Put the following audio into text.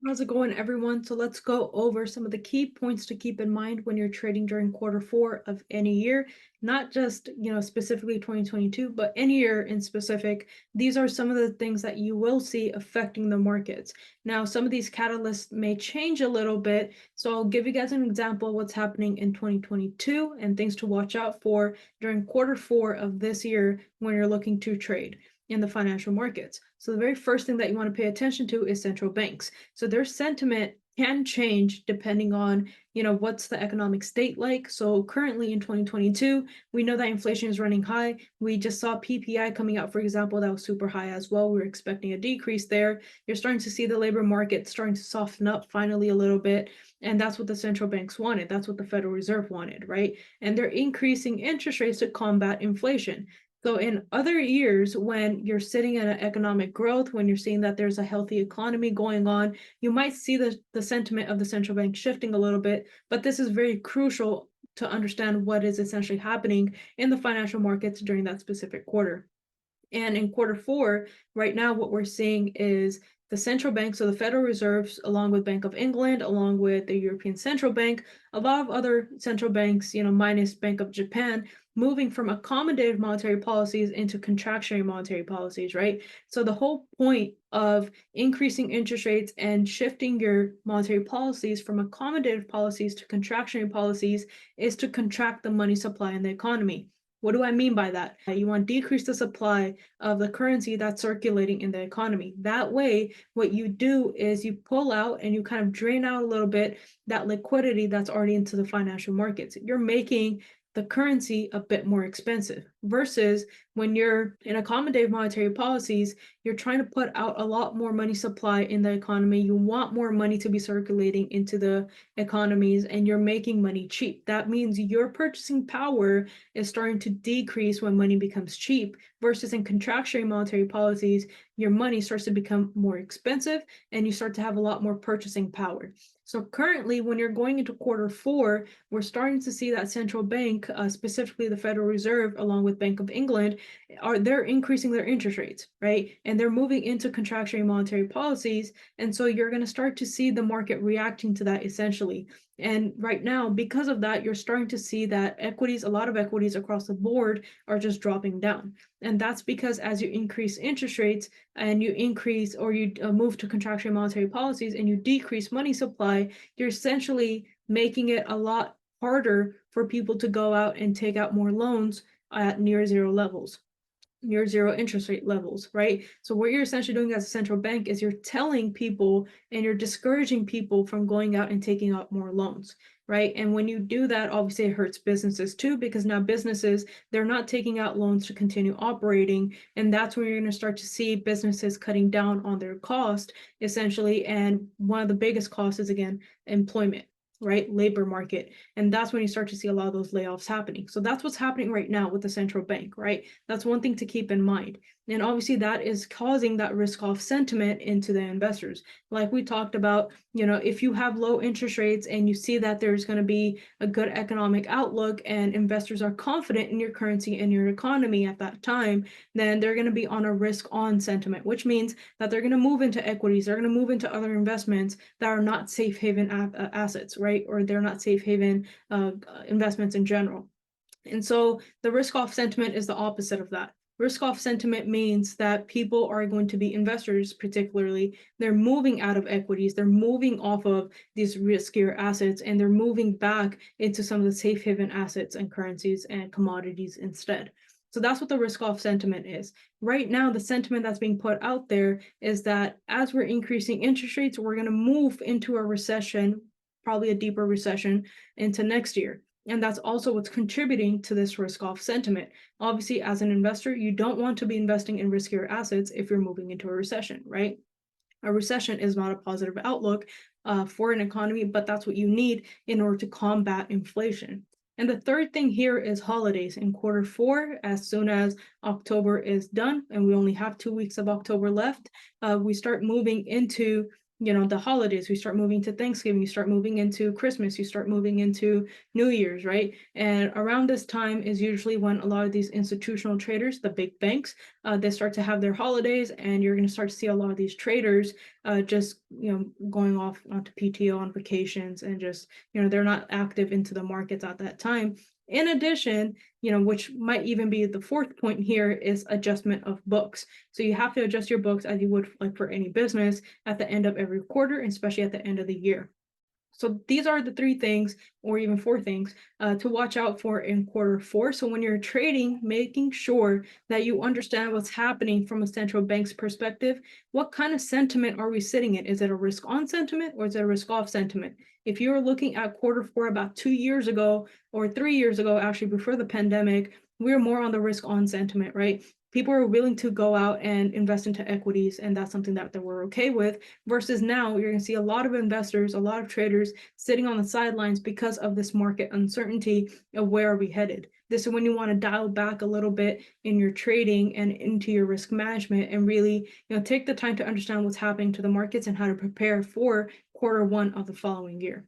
How's it going, everyone? So let's go over some of the key points to keep in mind when you're trading during quarter four of any year, not just, specifically 2022, but any year in specific. These are some of the things that you will see affecting the markets. Now, some of these catalysts may change a little bit. So I'll give you guys an example of what's happening in 2022 and things to watch out for during quarter four of this year when you're looking to trade in the financial markets. So the very first thing that you want to pay attention to is central banks. So their sentiment can change depending on, what's the economic state like. So currently in 2022, we know that inflation is running high. We just saw PPI coming out, for example, that was super high as well. We were expecting a decrease there. You're starting to see the labor market starting to soften up finally a little bit. And that's what the central banks wanted. That's what the Federal Reserve wanted, right? And they're increasing interest rates to combat inflation. So in other years, when you're sitting in an economic growth, when you're seeing that there's a healthy economy going on, you might see the sentiment of the central bank shifting a little bit, but this is very crucial to understand what is essentially happening in the financial markets during that specific quarter. And in quarter four, right now, what we're seeing is the central banks, so the Federal Reserves, along with Bank of England, along with the European Central Bank, a lot of other central banks, minus Bank of Japan, moving from accommodative monetary policies into contractionary monetary policies, right? So the whole point of increasing interest rates and shifting your monetary policies from accommodative policies to contractionary policies is to contract the money supply in the economy. What do I mean by that? You want to decrease the supply of the currency that's circulating in the economy. That way, what you do is you pull out and you kind of drain out a little bit that liquidity that's already into the financial markets. You're making the currency a bit more expensive versus when you're in accommodative monetary policies, you're trying to put out a lot more money supply in the economy. You want more money to be circulating into the economies and you're making money cheap. That means your purchasing power is starting to decrease when money becomes cheap versus in contractionary monetary policies, your money starts to become more expensive and you start to have a lot more purchasing power. So currently, when you're going into quarter four, we're starting to see that central bank, specifically the Federal Reserve, along with Bank of England, they're increasing their interest rates, right? And they're moving into contractionary monetary policies. And so you're going to start to see the market reacting to that essentially. And right now, because of that, you're starting to see that equities, a lot of equities across the board are just dropping down. And that's because as you increase interest rates and you increase or you move to contractionary monetary policies and you decrease money supply, you're essentially making it a lot harder for people to go out and take out more loans at near zero levels, near zero interest rate levels, right? So what you're essentially doing as a central bank is you're telling people and you're discouraging people from going out and taking out more loans, right? And when you do that, obviously it hurts businesses too, because now businesses, they're not taking out loans to continue operating. And that's where you're going to start to see businesses cutting down on their cost, essentially. And one of the biggest costs is, again, employment, right? Labor market. And that's when you start to see a lot of those layoffs happening. So that's what's happening right now with the central bank, right? That's one thing to keep in mind. And obviously that is causing that risk off sentiment into the investors. Like we talked about, if you have low interest rates and you see that there's going to be a good economic outlook and investors are confident in your currency and your economy at that time, then they're going to be on a risk on sentiment, which means that they're going to move into equities, they're going to move into other investments that are not safe haven assets, right? Or they're not safe haven investments in general. And so the risk off sentiment is the opposite of that. Risk off sentiment means that people are going to be investors, particularly, they're moving out of equities, they're moving off of these riskier assets, and they're moving back into some of the safe haven assets and currencies and commodities instead. So that's what the risk off sentiment is. Right now, the sentiment that's being put out there is that as we're increasing interest rates, we're going to move into a recession, probably a deeper recession into next year. And that's also what's contributing to this risk off sentiment. Obviously, as an investor, you don't want to be investing in riskier assets if you're moving into a recession, right? A recession is not a positive outlook for an economy, but that's what you need in order to combat inflation. And the third thing here is holidays in quarter four. As soon as October is done, and we only have 2 weeks of October left, we start moving into the holidays. We start moving to Thanksgiving, you start moving into Christmas, you start moving into New Year's, right? And around this time is usually when a lot of these institutional traders, the big banks, they start to have their holidays, and you're going to start to see a lot of these traders just going off onto PTO on vacations, and just they're not active into the markets at that time. In addition, which might even be the fourth point here, is adjustment of books. So you have to adjust your books as you would like for any business at the end of every quarter, especially at the end of the year. So these are the three things, or even four things, to watch out for in quarter four. So when you're trading, making sure that you understand what's happening from a central bank's perspective. What kind of sentiment are we sitting in? Is it a risk on sentiment, or is it a risk off sentiment? If you were looking at quarter four about 2 years ago, or 3 years ago, actually before the pandemic, we were more on the risk on sentiment, right? People are willing to go out and invest into equities, and that's something that we're okay with. Versus now, you're going to see a lot of investors, a lot of traders sitting on the sidelines because of this market uncertainty of where are we headed. This is when you want to dial back a little bit in your trading and into your risk management, and really take the time to understand what's happening to the markets and how to prepare for quarter one of the following year.